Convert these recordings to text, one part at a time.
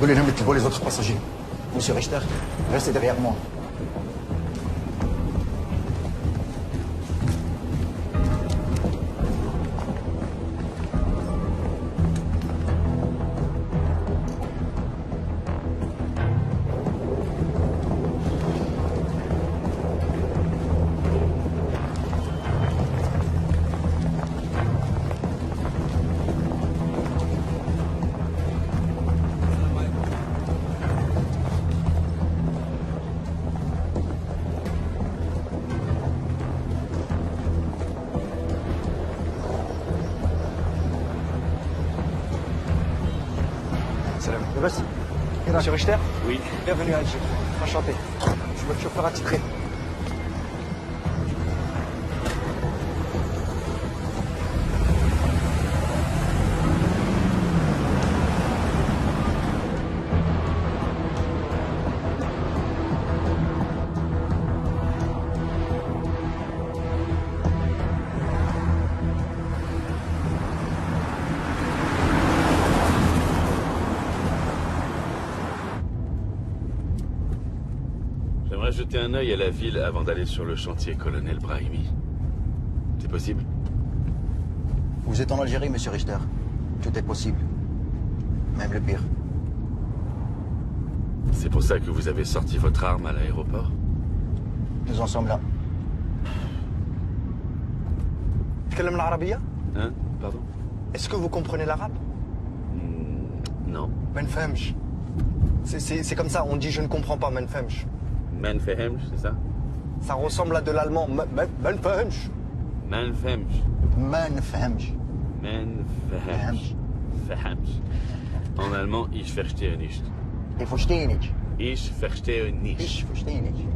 قولي لهم يطلبوا les autres passagers. Monsieur Richter, restez derrière moi. Monsieur Richter? Oui. Bienvenue à Alger. Enchanté. Je suis votre chauffeur attitré. J'aimerais jeter un œil à la ville avant d'aller sur le chantier, colonel Brahimi. C'est possible? Vous êtes en Algérie, monsieur Richter. Tout est possible. Même le pire. C'est pour ça que vous avez sorti votre arme à l'aéroport? Nous en sommes là. تتكلم العربية؟ Hein? Pardon? Est-ce que vous comprenez l'arabe? Non. ما نفهمش. C'est comme ça, on dit je ne comprends pas, ما نفهمش. Manfehemj, c'est ça? Ça ressemble à de l'allemand, ما نفهمش. Manfehemj. ما نفهمش. Manfehemj. Fehemj. En allemand, ich verstehe nicht. Ich verstehe nicht. Ich verstehe nicht. Ich verstehe nicht.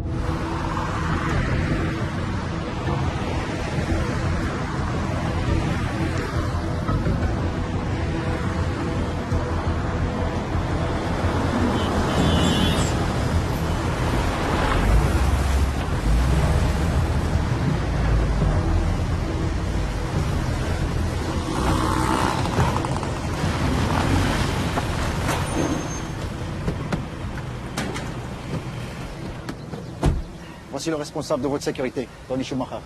Voici le responsable de votre sécurité, Tony Schumacher.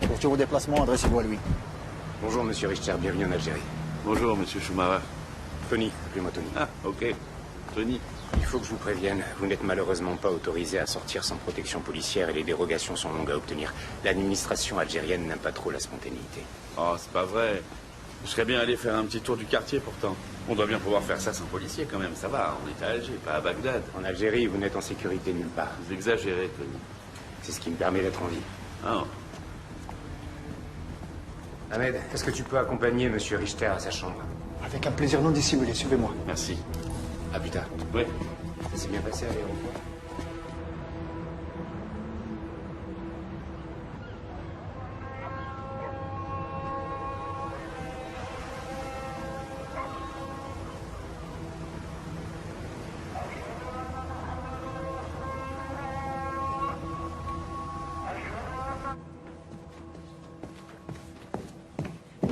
Pour tous vos déplacements, adressez-vous à lui. Bonjour, monsieur Richter, bienvenue en Algérie. Bonjour, monsieur Schumacher. Tony, appelez-moi Tony. Ah, ok. Tony. Il faut que je vous prévienne, vous n'êtes malheureusement pas autorisé à sortir sans protection policière et les dérogations sont longues à obtenir. L'administration algérienne n'aime pas trop la spontanéité. Oh, c'est pas vrai. Je serais bien allé faire un petit tour du quartier pourtant. On doit bien pouvoir faire ça sans policier quand même, ça va. On est à Alger, pas à Bagdad. En Algérie, vous n'êtes en sécurité nulle part. Vous exagérez, Tony. C'est ce qui me permet d'être en vie. Ah. Ahmed, est-ce que tu peux accompagner monsieur Richter à sa chambre? Avec un plaisir non dissimulé, suivez-moi. Merci. À plus tard. Oui. Ça s'est bien passé à l'aéroport?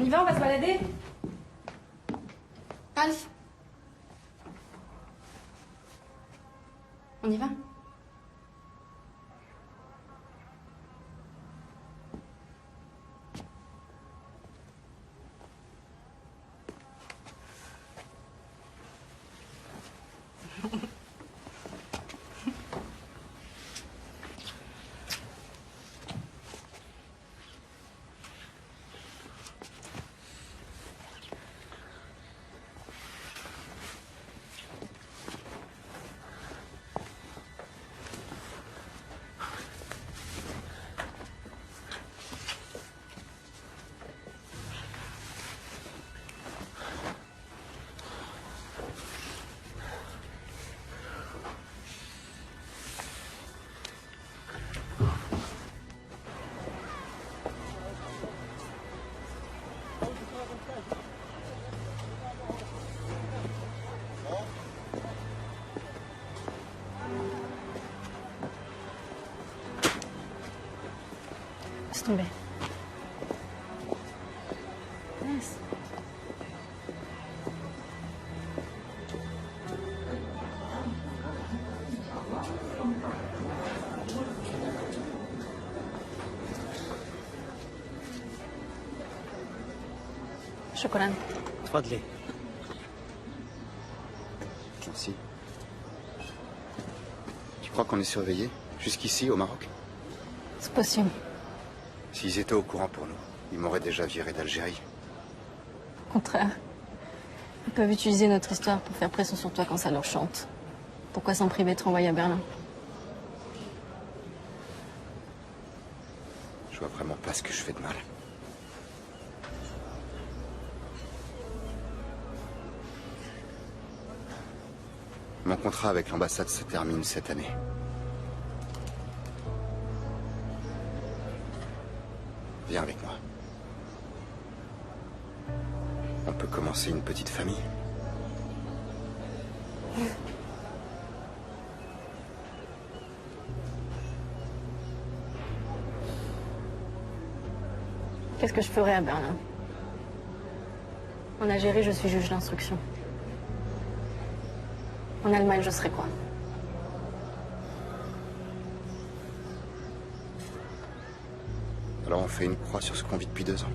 On y va, on va se balader? Ralph. On y va? Laisse tomber. Laisse. شكرا. تفضلي. Merci. Tu crois qu'on est surveillés jusqu'ici, au Maroc? C'est possible. S'ils étaient au courant pour nous, ils m'auraient déjà viré d'Algérie. Au contraire. Ils peuvent utiliser notre histoire pour faire pression sur toi quand ça leur chante. Pourquoi s'en priver de te renvoyer à Berlin? Je vois vraiment pas ce que je fais de mal. Mon contrat avec l'ambassade se termine cette année. Viens avec moi. On peut commencer une petite famille. Qu'est-ce que je ferais à Berlin? En Algérie, je suis juge d'instruction. En Allemagne, je serais quoi? Alors on fait une croix sur ce qu'on vit depuis 2 ans.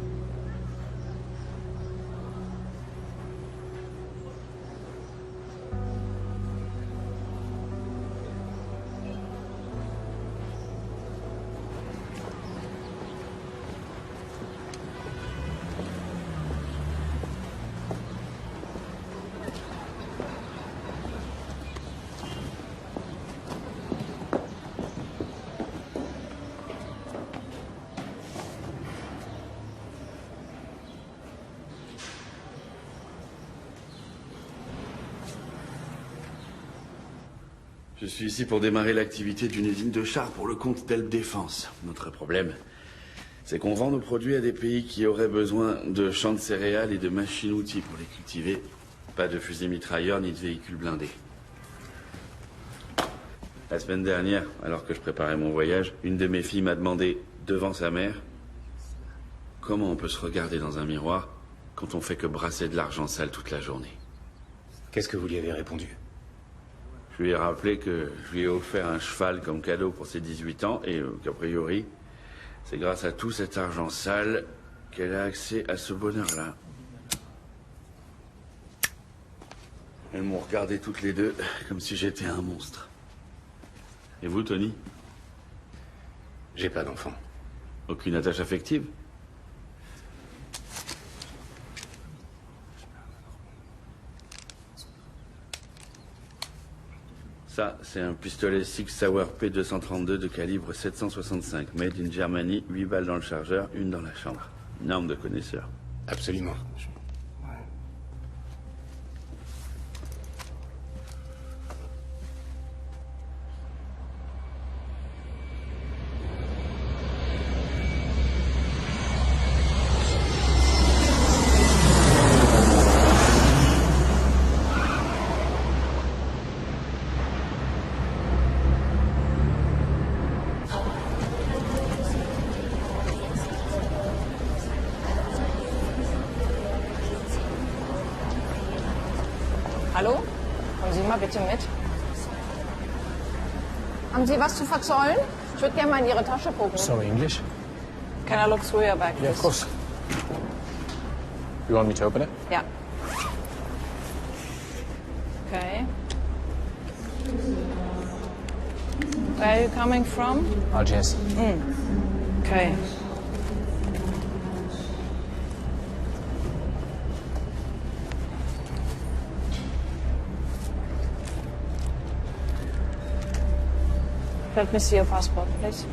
Je suis ici pour démarrer l'activité d'une usine de chars pour le compte d'Elbe Défense. Notre problème, c'est qu'on vend nos produits à des pays qui auraient besoin de champs de céréales et de machines-outils pour les cultiver. Pas de fusils mitrailleurs ni de véhicules blindés. La semaine dernière, alors que je préparais mon voyage, une de mes filles m'a demandé, devant sa mère, comment on peut se regarder dans un miroir quand on fait que brasser de l'argent sale toute la journée. Qu'est-ce que vous lui avez répondu? Je lui ai rappelé que je lui ai offert un cheval comme cadeau pour ses 18 ans et qu'a priori, c'est grâce à tout cet argent sale qu'elle a accès à ce bonheur-là. Elles m'ont regardé toutes les deux comme si j'étais un monstre. Et vous, Tony? J'ai pas d'enfant. Aucune attache affective? Ça, c'est un pistolet Sig Sauer P232 de calibre 765, made in Germany, 8 balles dans le chargeur, une dans la chambre. Une arme de connaisseur. Absolument. Hallo? Kommen Sie mal bitte mit. Haben Sie was zu verzollen? Ich würde gerne mal in Ihre Tasche gucken. Sorry, English? Can I look through your bag, Yeah, of please? course. You want me to open it? Yeah. Okay. Where are you coming from? Algiers. Okay. Let me see your passport, please.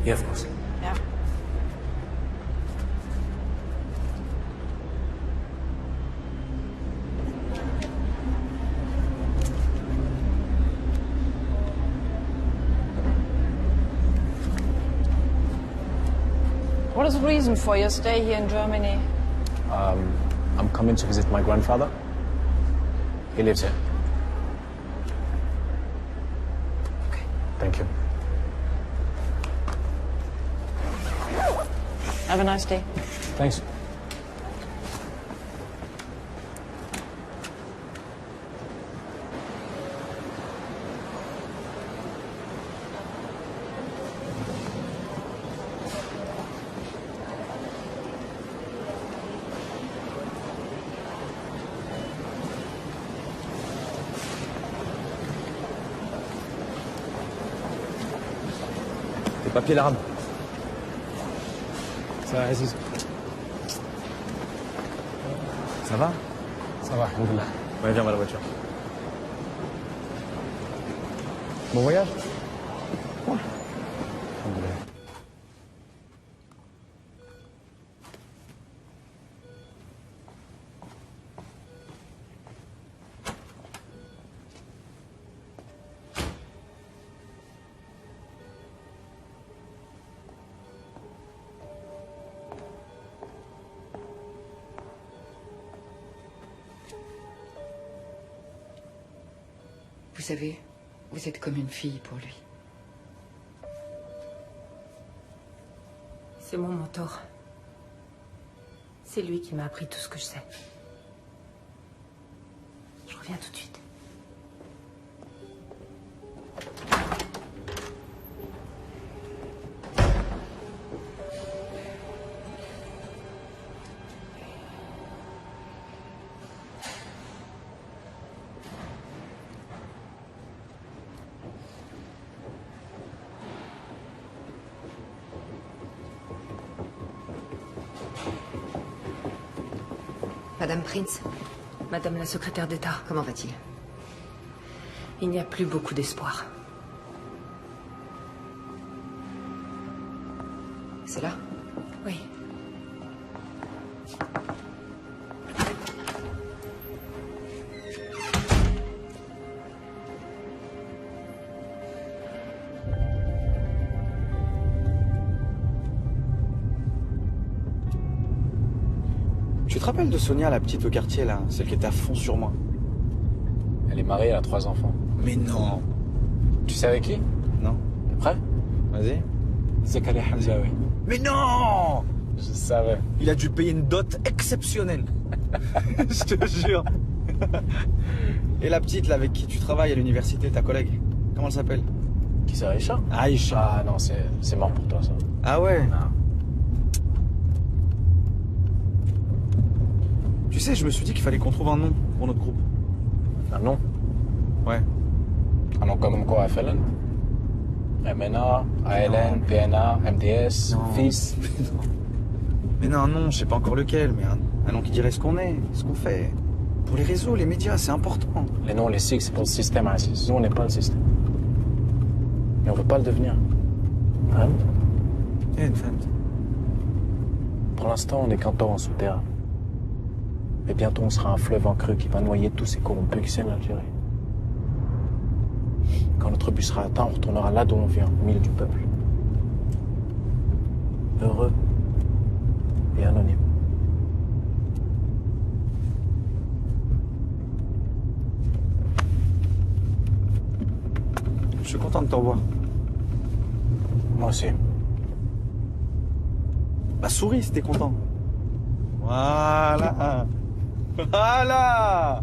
Yeah, of course. Yeah. What is the reason for your stay here in Germany? I'm coming to visit my grandfather. He lives here. Okay. Thank you. Have a nice day. Thanks. Les papiers l'arabe. Ça va, Aziz? Ça va? Ça va, alhamdoulilah. Ouais, viens, on va à la voiture. Bon voyage? Ouais. Alhamdoulilah. Vous savez, vous êtes comme une fille pour lui. C'est mon mentor. C'est lui qui m'a appris tout ce que je sais. Je reviens tout de suite. Madame Prince, Madame la secrétaire d'État, comment va-t-il? il n'y a plus beaucoup d'espoir. C'est là? Oui. Tu te rappelles de Sonia, la petite au quartier, là? Celle qui était à fond sur moi? Elle est mariée, elle a 3 enfants. Mais non! Tu sais avec qui? Non. T'es prêt? Vas-y. Zakaria Hamzaoui. Mais non! Je savais. Il a dû payer une dot exceptionnelle. Je te jure. Et la petite, là, avec qui tu travailles à l'université, ta collègue, comment elle s'appelle? Qui c'est, Aïcha? Aïcha. Ah non, c'est mort pour toi, ça. Ah ouais? Non. Tu sais, je me suis dit qu'il fallait qu'on trouve un nom pour notre groupe. Un nom? Ouais. Un nom comme quoi, FLN? MNA, ALN, PNA, MDS, Non. FIS. Mais non, non, je sais pas encore lequel, mais un nom qui dirait ce qu'on est, ce qu'on fait. Pour les réseaux, les médias, c'est important. Les noms, les sigles, c'est pour le système, Aziz. Nous, on n'est pas le système. Mais on veut pas le devenir. Hein? Eh, une femme. Pour l'instant, on est qu'un torrent souterrain. Mais bientôt, on sera un fleuve en creux qui va noyer tous ces corrompus qui sèment l'Algérie. Quand notre but sera atteint, on retournera là d'où on vient, au milieu du peuple. Heureux et anonyme. Je suis content de te revoir. Moi aussi. Bah souris si t'es content. Voilà. Voilà.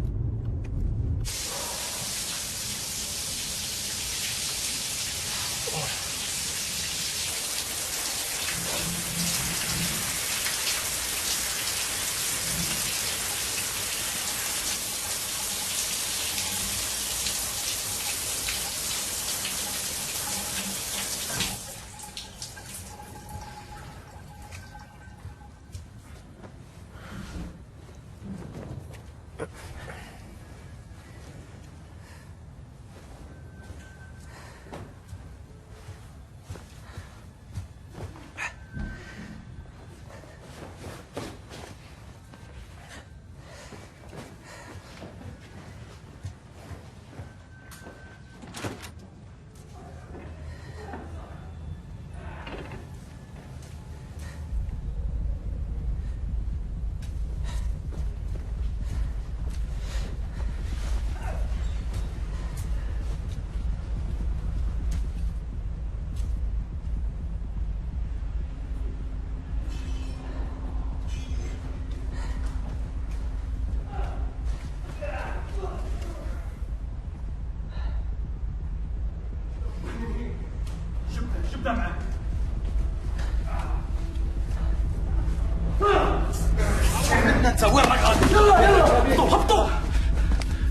انت وين راك غادي؟ يلا يلا هبطوا هبطوا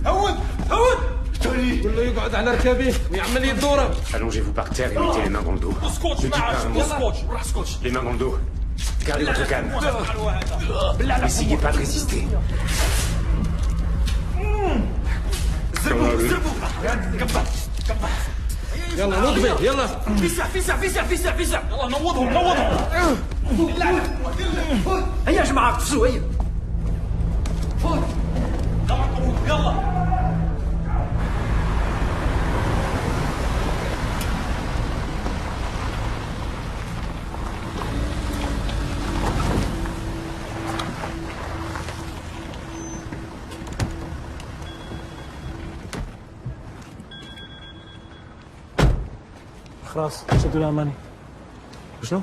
هود هود تولي Allongez-vous par terre et mettez les mains dans le dos. Ne dites pas un mot. Les mains dans le dos. Gardez votre calme. N'essayez pas de résister. يلا نضرب يلا فيسع يلا نوضهم هيا يا جماعة قفزوا هيا يلا خلاص شدوا الألماني. شنو؟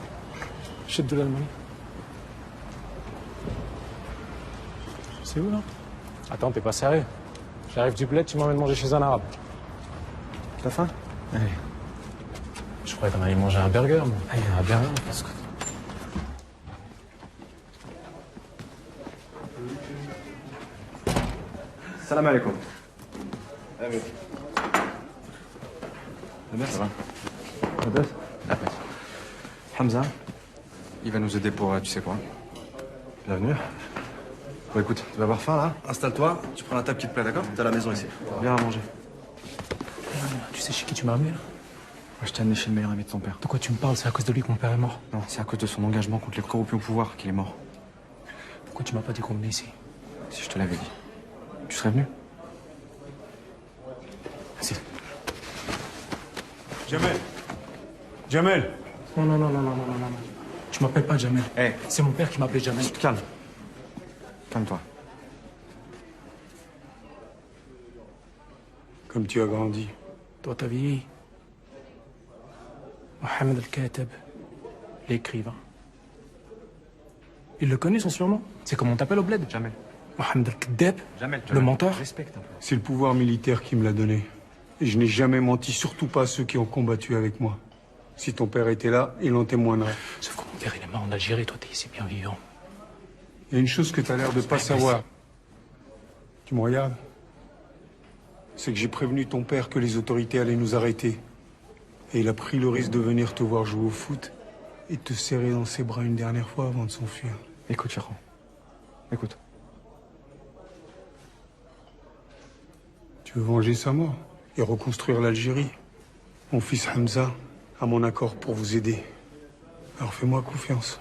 شدوا الألماني. C'est où là? Attends, t'es pas sérieux? J'arrive du bled, tu m'emmènes manger chez un arabe. T'as faim? Allez. Je croyais qu'on allait manger un burger, moi. Allez, un burger, parce que... Salam alaikum. Ça va? Hamza, il va nous aider pour tu sais quoi. Bienvenue. Bon écoute, tu vas avoir faim là? Installe-toi, tu prends la table qui te plaît, d'accord? T'as la maison ici. Viens à manger. Tu sais chez qui tu m'as amené là? Moi je t'ai amené chez le meilleur ami de ton père. De quoi tu me parles? C'est à cause de lui que mon père est mort. Non, c'est à cause de son engagement contre les corrompus au pouvoir qu'il est mort. Pourquoi tu m'as pas dit qu'on venait ici? Si je te l'avais dit, tu serais venu? Si. Jamel. Jamel. Non. Tu m'appelles pas Jamel. Hey. C'est mon père qui m'appelait Jamel. Calme. Calme-toi. Comme tu as grandi. Toi, t'as vieilli. Mohamed Al-Kateb, l'écrivain. Il le connaît, son surnom? C'est comment on t'appelle au bled? Jamel. Mohamed Al-Kadeb, Jamel. le menteur? Respecte un peu. C'est le pouvoir militaire qui me l'a donné. Et je n'ai jamais menti, surtout pas à ceux qui ont combattu avec moi. Si ton père était là, il en témoignerait. Sauf que mon père, il est mort en Algérie, toi, t'es ici bien vivant. Il y a une chose que tu as l'air de pas savoir. Tu me regardes? C'est que j'ai prévenu ton père que les autorités allaient nous arrêter. Et il a pris le risque de venir te voir jouer au foot et te serrer dans ses bras une dernière fois avant de s'enfuir. Écoute, Chakro. Écoute. Tu veux venger sa mort et reconstruire l'Algérie? Mon fils Hamza a mon accord pour vous aider. Alors fais-moi confiance.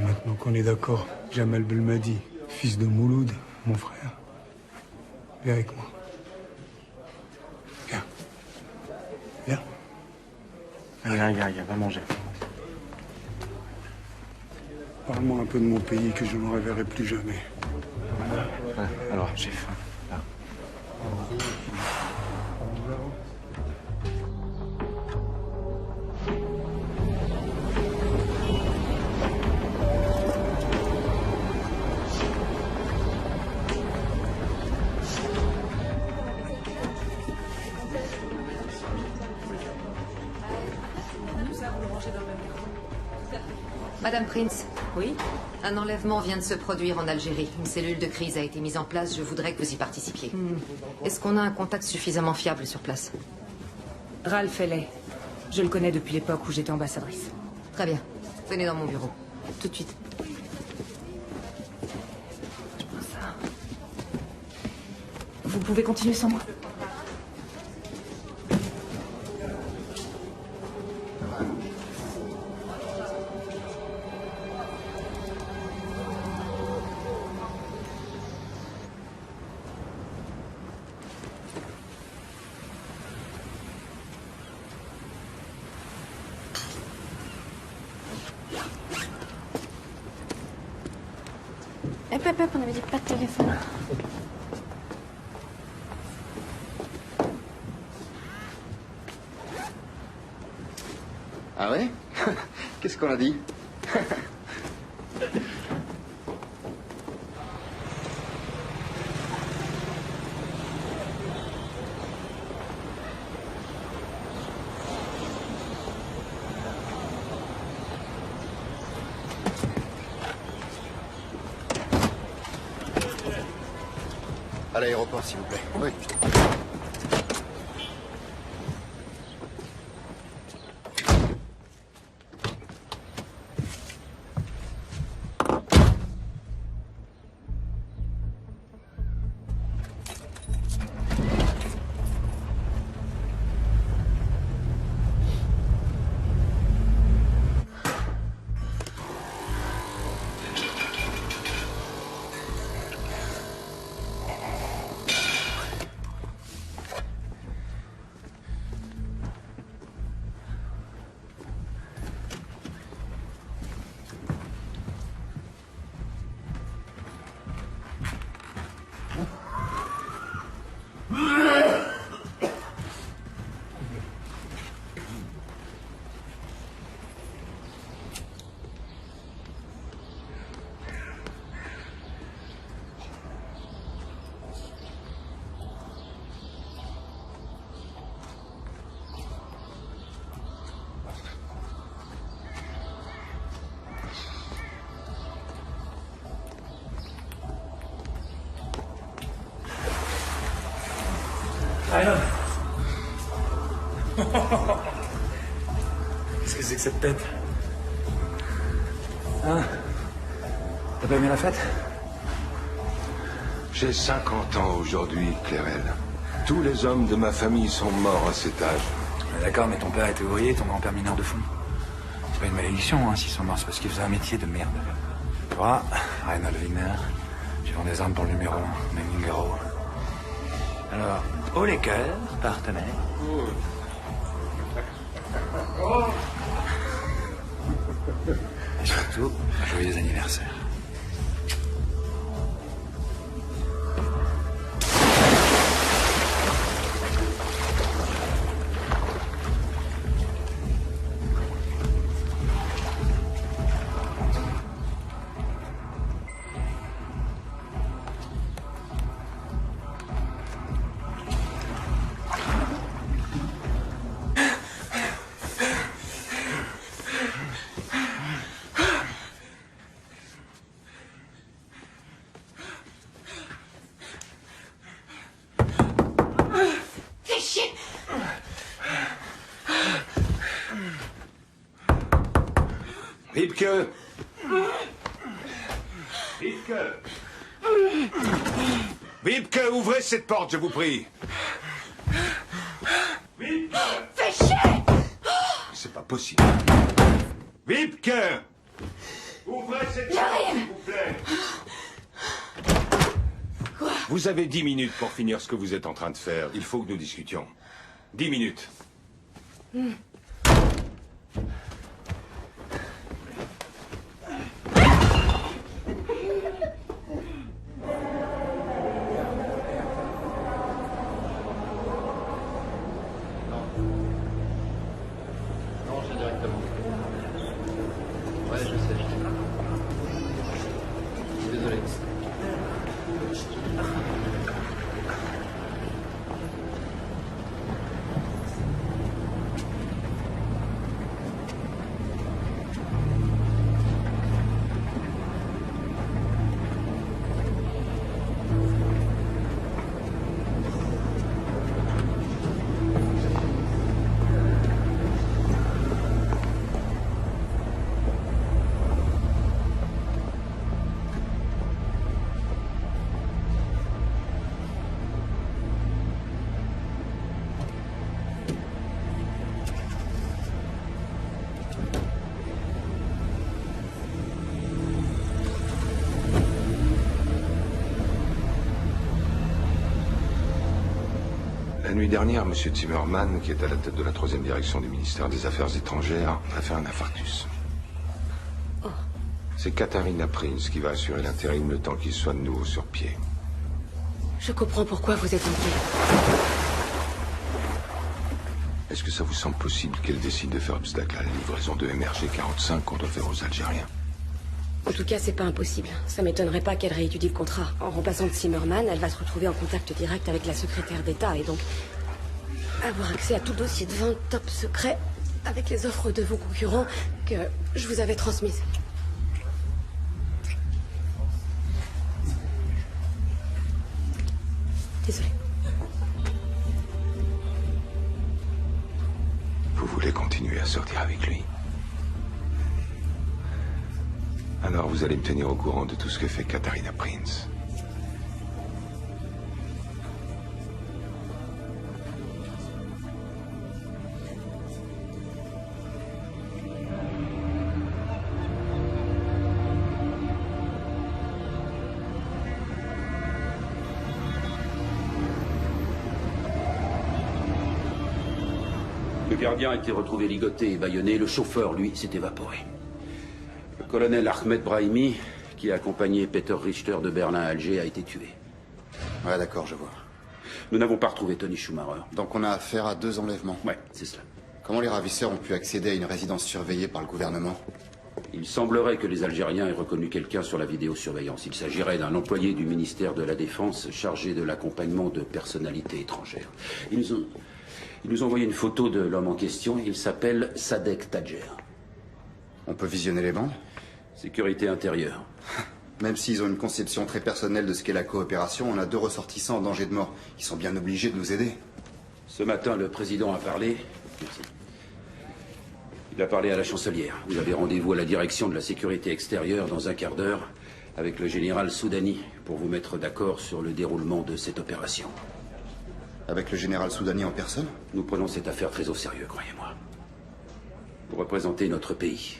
Maintenant qu'on est d'accord, Jamal Belmadi, fils de Mouloud, mon frère, viens avec moi. Viens. Viens. Allez, va manger. Parle-moi un peu de mon pays que je ne reverrai plus jamais. Ouais, alors, j'ai faim. Là. Madame Prince. Oui? Un enlèvement vient de se produire en Algérie. Une cellule de crise a été mise en place. Je voudrais que vous y participiez. Est-ce qu'on a un contact suffisamment fiable sur place? Ralph Ellet. Je le connais depuis l'époque où j'étais ambassadrice. Très bien. Venez dans mon bureau. Tout de suite. Je prends ça. Vous pouvez continuer sans moi? Hop, on avait dit pas de téléphone. Ah ouais? Qu'est-ce qu'on a dit? À l'aéroport, s'il vous plaît. Oui. Ryan. Qu'est-ce que c'est que cette tête? Hein? T'as pas aimé la fête? J'ai 50 ans aujourd'hui, Clairel. Tous les hommes de ma famille sont morts à cet âge. D'accord, mais ton père était ouvrier, ton grand-père mineur de fond. C'est pas une malédiction, hein, s'ils sont morts, c'est parce qu'ils faisaient un métier de merde. Toi, Reinhold Wiener, tu vends des armes pour le numéro 1, Meningero. Alors, haut les cœurs, partenaire. Et surtout, joyeux anniversaire. Wiebke! Wiebke! Wiebke, ouvrez cette porte, je vous prie. Wiebke! Fais chier! C'est pas possible. Wiebke! Ouvrez cette porte, s'il vous plaît. Quoi? Vous avez 10 minutes pour finir ce que vous êtes en train de faire. Il faut que nous discutions. 10 minutes. Ouais, je sais. Désolé. La nuit dernière, M. Zimmermann, qui est à la tête de la 3e direction du ministère des Affaires étrangères, a fait un infarctus. C'est Katharina Prinz qui va assurer l'intérim le temps qu'il soit de nouveau sur pied. Je comprends pourquoi vous êtes inquiet. Est-ce que ça vous semble possible qu'elle décide de faire obstacle à la livraison de MRG-45 qu'on doit faire aux Algériens? En tout cas, c'est pas impossible. Ça m'étonnerait pas qu'elle réétudie le contrat. En remplaçant Zimmermann, elle va se retrouver en contact direct avec la secrétaire d'État et donc avoir accès à tout dossier de vente top secret avec les offres de vos concurrents que je vous avais transmises. Désolée. Vous voulez continuer à sortir avec lui? Alors vous allez me tenir au courant de tout ce que fait Katharina Prince. Le gardien a été retrouvé ligoté et bâillonné. Le chauffeur, lui, s'est évaporé. Le colonel Ahmed Brahimi, qui a accompagné Peter Richter de Berlin à Alger, a été tué. Ouais, d'accord, je vois. Nous n'avons pas retrouvé Tony Schumacher. Donc on a affaire à 2 enlèvements. Ouais, c'est cela. Comment les ravisseurs ont pu accéder à une résidence surveillée par le gouvernement? Il semblerait que les Algériens aient reconnu quelqu'un sur la vidéosurveillance. Il s'agirait d'un employé du ministère de la Défense chargé de l'accompagnement de personnalités étrangères. Ils nous ont envoyé une photo de l'homme en question. Il s'appelle Sadek Tadjer. On peut visionner les bandes? Sécurité intérieure. Même s'ils ont une conception très personnelle de ce qu'est la coopération, on a 2 ressortissants en danger de mort. Ils sont bien obligés de nous aider. Ce matin, le président a parlé. Merci. Il a parlé à la chancelière. Vous avez rendez-vous à la direction de la sécurité extérieure dans un quart d'heure avec le général Soudani pour vous mettre d'accord sur le déroulement de cette opération. Avec le général Soudani en personne? Nous prenons cette affaire très au sérieux, croyez-moi. Vous représentez notre pays.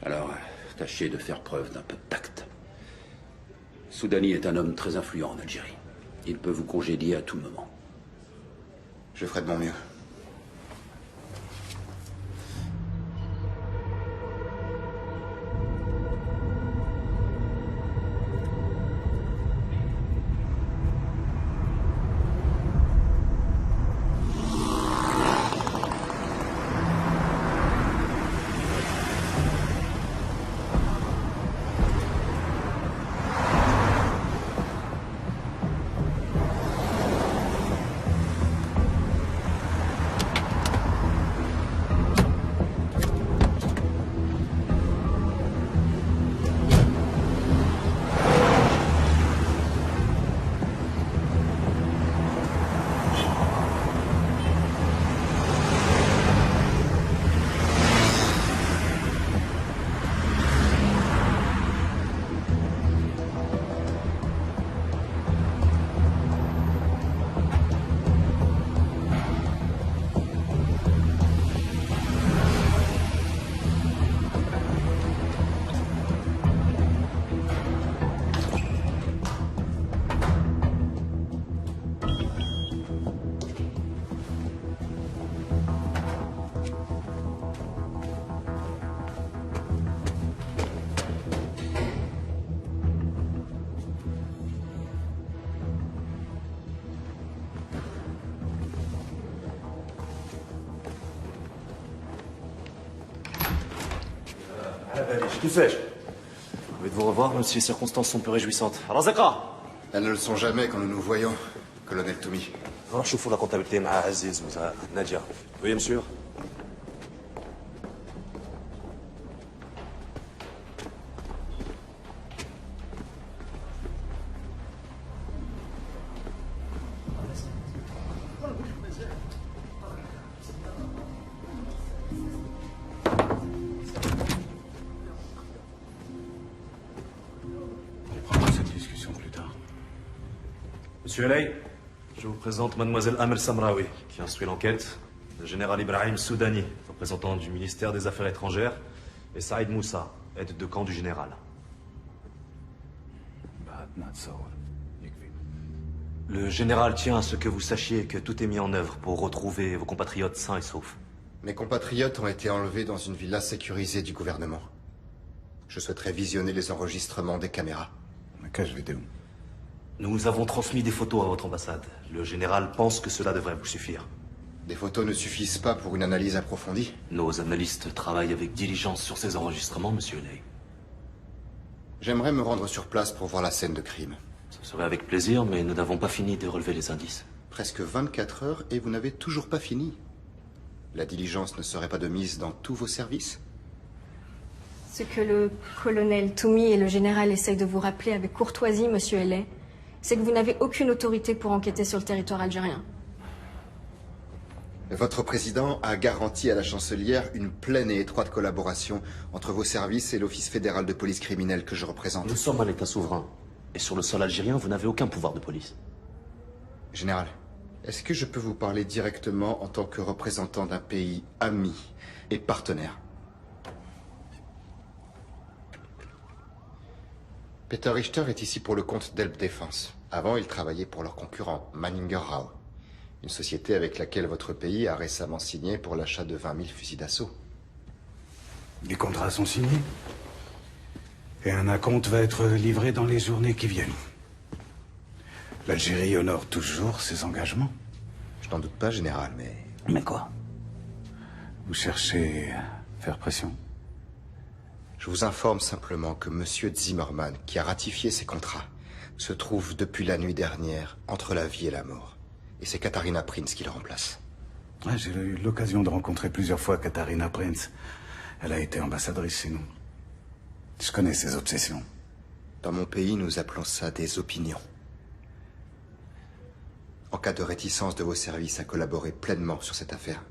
Alors, tâchez de faire preuve d'un peu de tact. Soudani est un homme très influent en Algérie. Il peut vous congédier à tout moment. Je ferai de mon mieux. كيفاش؟ Envie de vous revoir, même si les circonstances sont peu réjouissantes. Elles ne le sont jamais quand nous nous voyons, colonel Toumi. نشوفوا la comptabilité مع عزيز ومع نادية. Oui, monsieur. Monsieur Lay, je vous présente mademoiselle Amel Samraoui, qui instruit l'enquête, le général Ibrahim Soudani, représentant du ministère des Affaires étrangères, et Saïd Moussa, aide de camp du général. Le général tient à ce que vous sachiez que tout est mis en œuvre pour retrouver vos compatriotes sains et saufs. Mes compatriotes ont été enlevés dans une villa sécurisée du gouvernement. Je souhaiterais visionner les enregistrements des caméras. Nous avons transmis des photos à votre ambassade. Le général pense que cela devrait vous suffire. Des photos ne suffisent pas pour une analyse approfondie? Nos analystes travaillent avec diligence sur ces enregistrements, monsieur Lay. J'aimerais me rendre sur place pour voir la scène de crime. Ce serait avec plaisir, mais nous n'avons pas fini de relever les indices. Presque 24 heures et vous n'avez toujours pas fini. La diligence ne serait pas de mise dans tous vos services? Ce que le colonel Toumi et le général essayent de vous rappeler avec courtoisie, monsieur Lay, c'est que vous n'avez aucune autorité pour enquêter sur le territoire algérien. Votre président a garanti à la chancelière une pleine et étroite collaboration entre vos services et l'Office fédéral de police criminelle que je représente. Nous sommes un État souverain. Et sur le sol algérien, vous n'avez aucun pouvoir de police. Général, est-ce que je peux vous parler directement en tant que représentant d'un pays ami et partenaire? Peter Richter est ici pour le compte d'Elb Défense. Avant, il travaillait pour leur concurrent, Manninger Rao, une société avec laquelle votre pays a récemment signé pour l'achat de 20 000 fusils d'assaut. Les contrats sont signés. Et un acompte va être livré dans les journées qui viennent. L'Algérie honore toujours ses engagements. Je n'en doute pas, Général, mais... Mais quoi? Vous cherchez à faire pression? Je vous informe simplement que M. Zimmerman, qui a ratifié ces contrats, se trouve depuis la nuit dernière entre la vie et la mort. Et c'est Katharina Prince qui le remplace. Ouais, j'ai eu l'occasion de rencontrer plusieurs fois Katharina Prince. Elle a été ambassadrice chez nous. Je connais ses obsessions. Dans mon pays, nous appelons ça des opinions. En cas de réticence de vos services à collaborer pleinement sur cette affaire,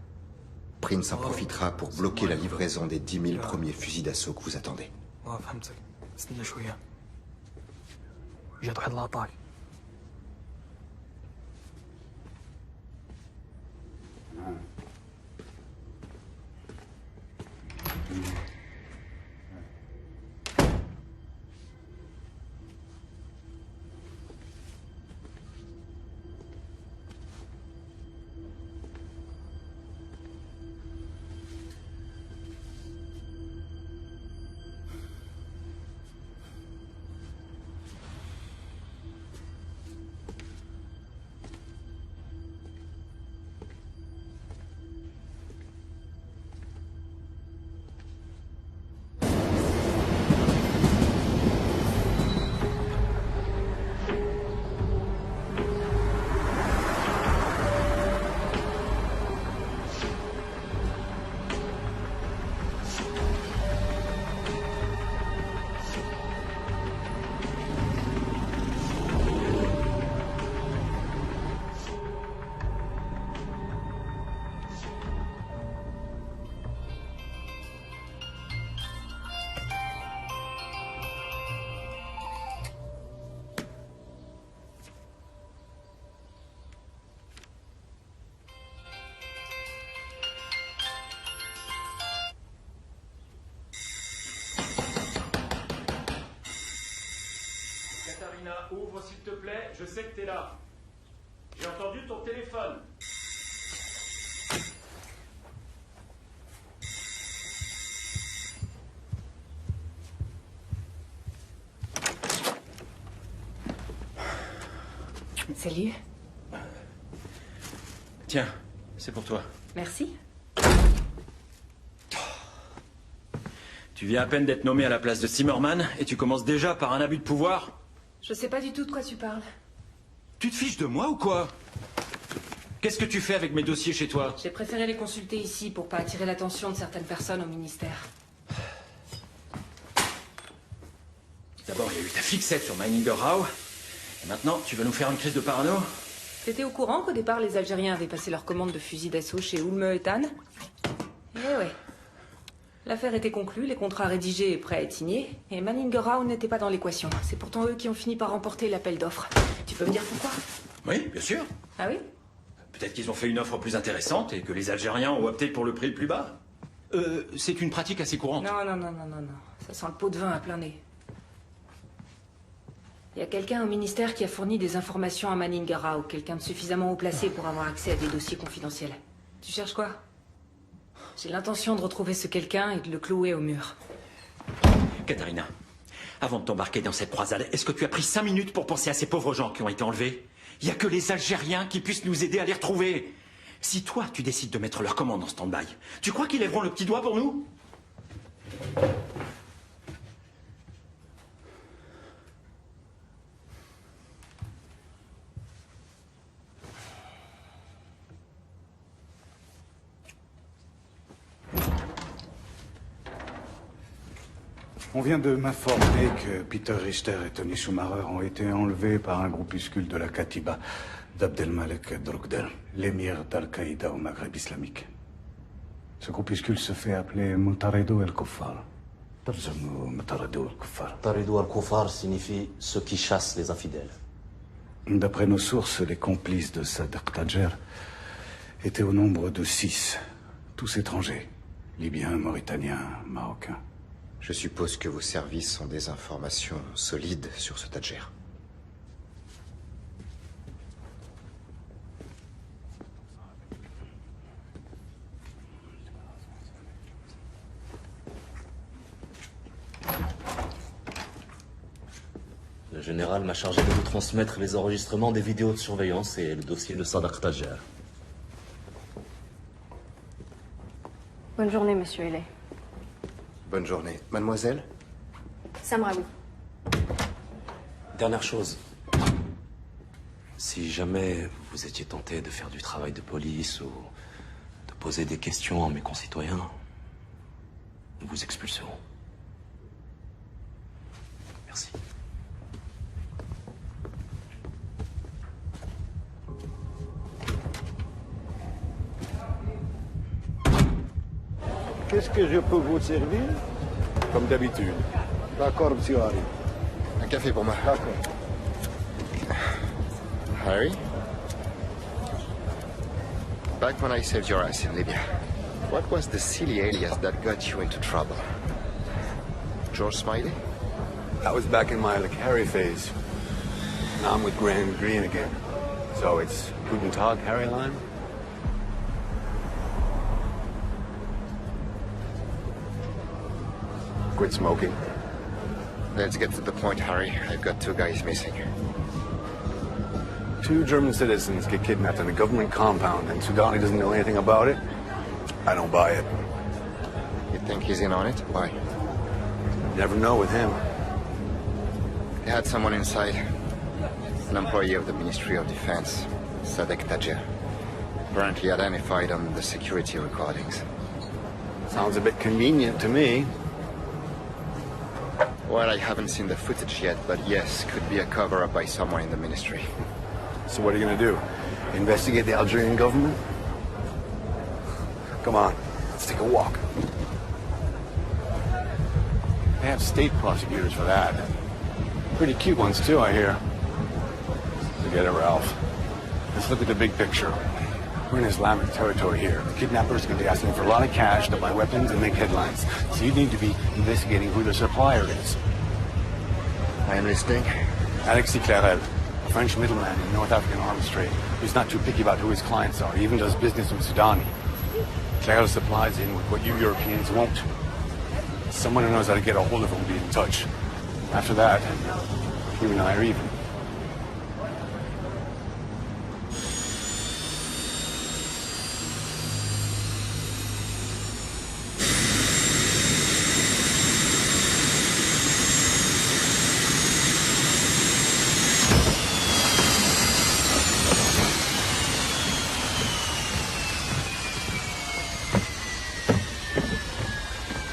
Prince en profitera pour bloquer la livraison des 10 000 premiers fusils d'assaut que vous attendez. Katharina, ouvre s'il te plaît, je sais que t'es là. J'ai entendu ton téléphone. Salut. Tiens, c'est pour toi. Merci. Tu viens à peine d'être nommé à la place de Zimmerman et tu commences déjà par un abus de pouvoir? Je sais pas du tout de quoi tu parles. Tu te fiches de moi ou quoi? Qu'est-ce que tu fais avec mes dossiers chez toi? J'ai préféré les consulter ici pour pas attirer l'attention de certaines personnes au ministère. D'abord, il y a eu ta fixette sur Manninger Rao. Et maintenant, tu vas nous faire une crise de parano? T'étais au courant qu'au départ, les Algériens avaient passé leur commande de fusils d'assaut chez Ulme et Tan? Eh ouais. L'affaire était conclue, les contrats rédigés et prêts à être signés, et Manninger Rao n'était pas dans l'équation. C'est pourtant eux qui ont fini par remporter l'appel d'offres. Tu peux me dire pourquoi? Oui, bien sûr. Ah oui? Peut-être qu'ils ont fait une offre plus intéressante et que les Algériens ont opté pour le prix le plus bas. C'est une pratique assez courante. Non. Ça sent le pot de vin à plein nez. Il y a quelqu'un au ministère qui a fourni des informations à Manninger Rao, quelqu'un de suffisamment haut placé pour avoir accès à des dossiers confidentiels. Tu cherches quoi? J'ai l'intention de retrouver ce quelqu'un et de le clouer au mur. Katharina, avant de t'embarquer dans cette croisade, est-ce que tu as pris 5 minutes pour penser à ces pauvres gens qui ont été enlevés? Il n'y a que les Algériens qui puissent nous aider à les retrouver. Si toi, tu décides de mettre leur commande en stand-by, tu crois qu'ils lèveront le petit doigt pour nous? On vient de m'informer que Peter Richter et Tony Schumacher ont été enlevés par un groupuscule de la Katiba d'Abdelmalek Drogdel, l'émir d'Al-Qaïda au Maghreb islamique. Ce groupuscule se fait appeler Mutaredo el-Kuffar. Mutaredo el-Kuffar. Mutaredo el-Kuffar signifie ceux qui chassent les infidèles. D'après nos sources, les complices de Sadek Tajer étaient au nombre de 6, tous étrangers, libyens, mauritaniens, marocains. Je suppose que vos services ont des informations solides sur ce Tadjer. Le général m'a chargé de vous transmettre les enregistrements des vidéos de surveillance et le dossier de Sadek Tajer. Bonne journée, monsieur Haley. Bonne journée. Mademoiselle? Samraoui. Dernière chose. Si jamais vous étiez tenté de faire du travail de police ou de poser des questions à mes concitoyens, nous vous expulserons. Merci. Qu'est-ce que je peux vous servir? Comme d'habitude. D'accord, monsieur Harry. Un café pour moi. D'accord. Harry? Back when I saved your ass in Libya, what was the silly alias that got you into trouble? George Smiley? That was back in my Harry phase. Now I'm with Grand Green again. So it's Guten Tag, Harry Lime? Quit smoking. Let's get to the point, Harry. I've got 2 guys missing. 2 German citizens get kidnapped in a government compound and Soudani doesn't know anything about it? I don't buy it. You think he's in on it? Why? Never know with him. They had someone inside. An employee of the Ministry of Defense, Sadek Tajer. Apparently identified on the security recordings. Sounds a bit convenient to me. Well, I haven't seen the footage yet, but yes, could be a cover-up by someone in the ministry. So what are you gonna do? Investigate the Algerian government? Come on, let's take a walk. They have state prosecutors for that. Pretty cute ones too, I hear. Forget it, Ralph. Let's look at the big picture. We're in Islamic territory here. The kidnappers are going to be asking for a lot of cash to buy weapons and make headlines. So you need to be investigating who the supplier is. I am listening. Alexis Clarel, a French middleman in the North African arms trade, who's not too picky about who his clients are. He even does business with Soudani. Clarel supplies in with what you Europeans won't. Someone who knows how to get a hold of him will be in touch. After that, you and I are even.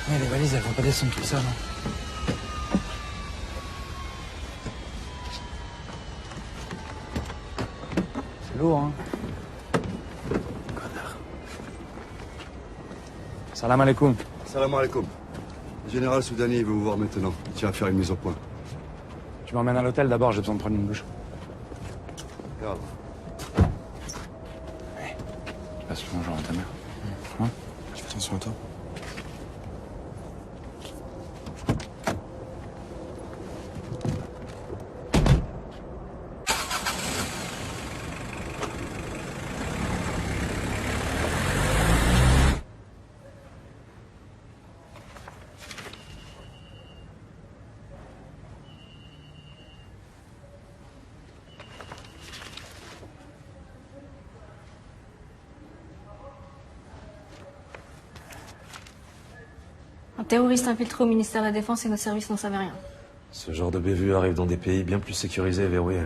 Ouais, les valises, elles vont pas descendre tout ça, non? C'est lourd, hein? Connard. Salam alaikum. Salam alaikum. Le général Soudani veut vous voir maintenant. Il tient à faire une mise au point. Tu m'emmènes à l'hôtel d'abord, j'ai besoin de prendre une douche. Regarde. Tu passes le bonjour à ta mère. Hein? Tu fais attention à toi. Un terroriste infiltré au ministère de la Défense et nos services n'en savaient rien. Ce genre de bévue arrive dans des pays bien plus sécurisés et verrouillés.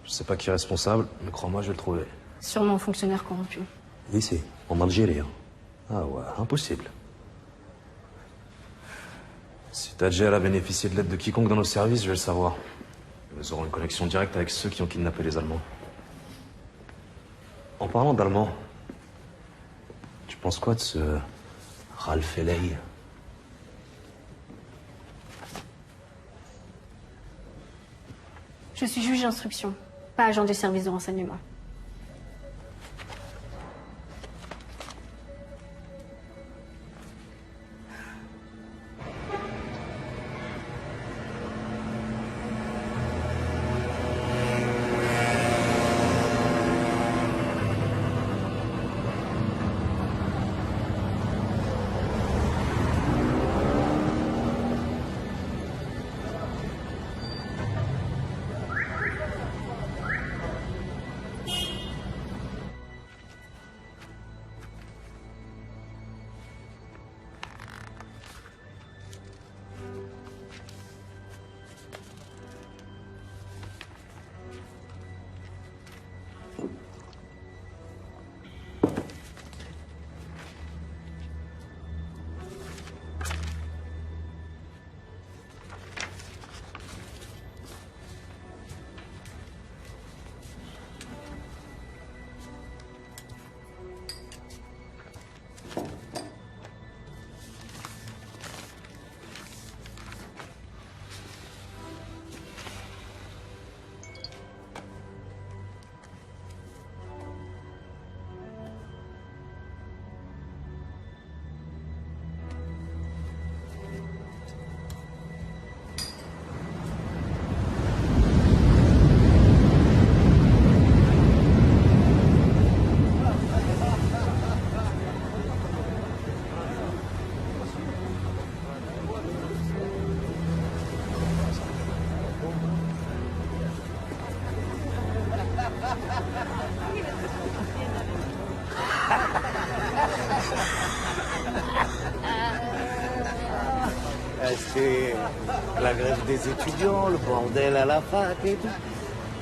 Je sais pas qui est responsable, mais crois-moi, je vais le trouver. Sûrement un fonctionnaire corrompu. Ici, en Algérie. Ah ouais, impossible. Si Tadjer a bénéficié de l'aide de quiconque dans nos services, je vais le savoir. Nous aurons une connexion directe avec ceux qui ont kidnappé les Allemands. En parlant d'Allemands, tu penses quoi de ce Ralph Eley? Je suis juge d'instruction, pas agent du service de renseignement. C'est la grève des étudiants, le bordel à la fac et tout.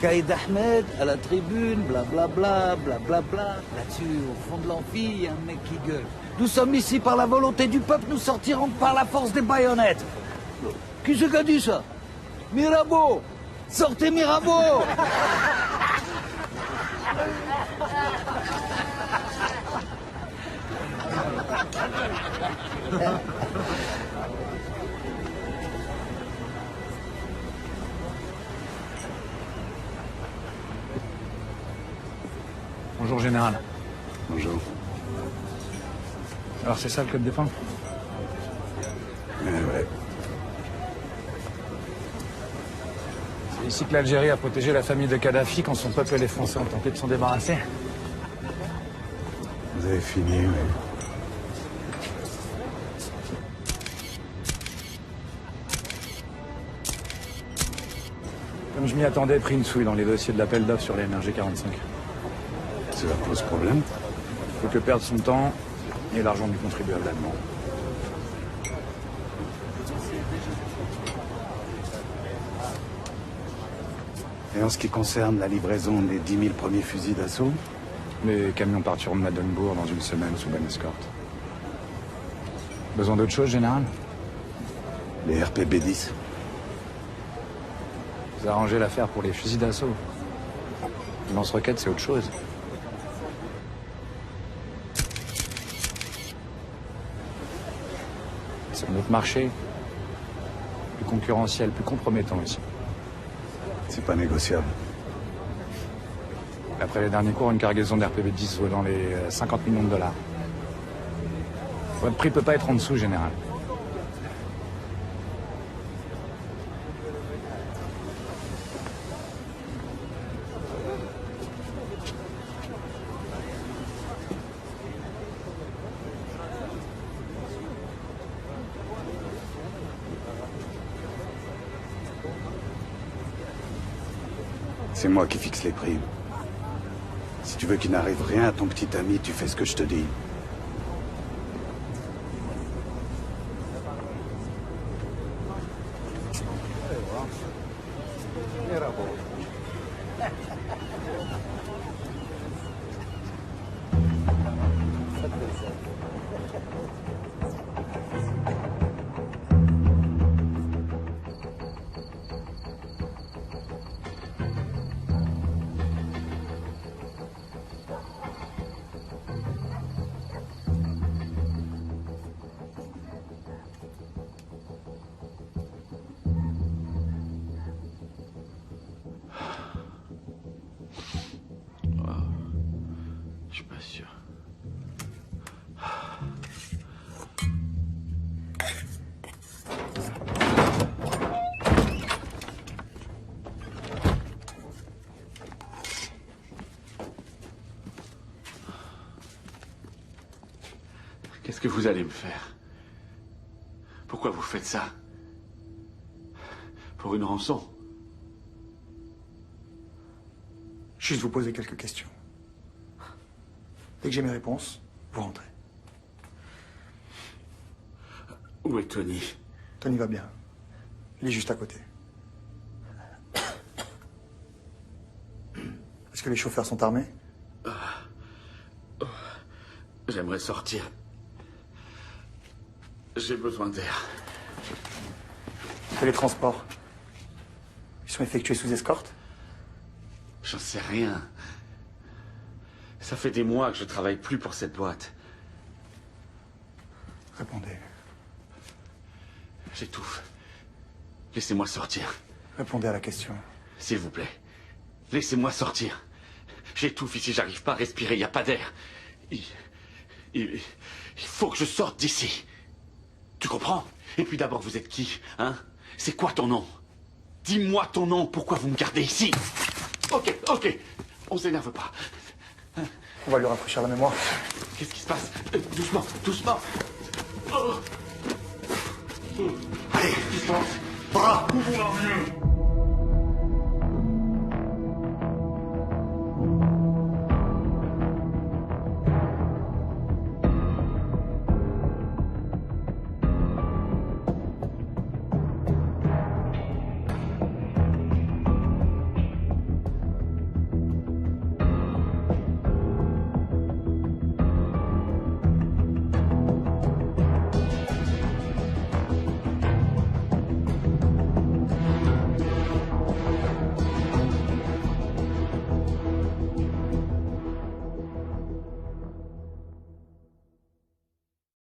Kaïd Ahmed à la tribune, blablabla, blablabla. Là-dessus, au fond de l'amphi, il y a un mec qui gueule. Nous sommes ici par la volonté du peuple, nous sortirons par la force des baïonnettes. Qui c'est qui a dit ça? Mirabeau! Sortez Mirabeau! Bonjour, Général. Bonjour. Alors, c'est ça le code des fins? Ouais. C'est ici que l'Algérie a protégé la famille de Kadhafi quand son peuple et les Français ont tenté de s'en débarrasser. Vous avez fini, oui. Comme je m'y attendais, pris une souille dans les dossiers de l'appel d'offres sur les MRG-45. Cela pose problème? Il faut que perdre son temps et l'argent du contribuable allemand. Et en ce qui concerne la livraison des 10 000 premiers fusils d'assaut? Les camions partiront de Madonbourg dans une semaine sous bonne escorte. Besoin d'autre chose, Général? Les RPB-10. Vous arrangez l'affaire pour les fusils d'assaut. Le lance-roquettes, c'est autre chose. C'est un autre marché. Plus concurrentiel, plus compromettant ici. C'est pas négociable. Après les derniers cours, une cargaison d'RPB-10 vaut dans les 50 millions de dollars. Votre prix peut pas être en dessous, Général. C'est moi qui fixe les prix. Si tu veux qu'il n'arrive rien à ton petit ami, tu fais ce que je te dis. que vous allez me faire? Pourquoi vous faites ça? Pour une rançon? Juste vous poser quelques questions. Dès que j'ai mes réponses, vous rentrez. Où est Tony? Tony va bien. Il est juste à côté. Est-ce que les chauffeurs sont armés? J'aimerais sortir. J'ai besoin d'air. Et les transports? Ils sont effectués sous escorte? J'en sais rien. Ça fait des mois que je travaille plus pour cette boîte. Répondez. J'étouffe. Laissez-moi sortir. Répondez à la question. S'il vous plaît. Laissez-moi sortir. J'étouffe ici, j'arrive pas à respirer, il n'y a pas d'air. Il faut que je sorte d'ici. Tu comprends? Et puis d'abord, vous êtes qui, hein? C'est quoi ton nom? Dis-moi ton nom, pourquoi vous me gardez ici? Ok, on s'énerve pas. On va lui rafraîchir la mémoire. Qu'est-ce qui se passe? Doucement, doucement. Oh. Allez, Distance. bras. Ouvrez-la mieux.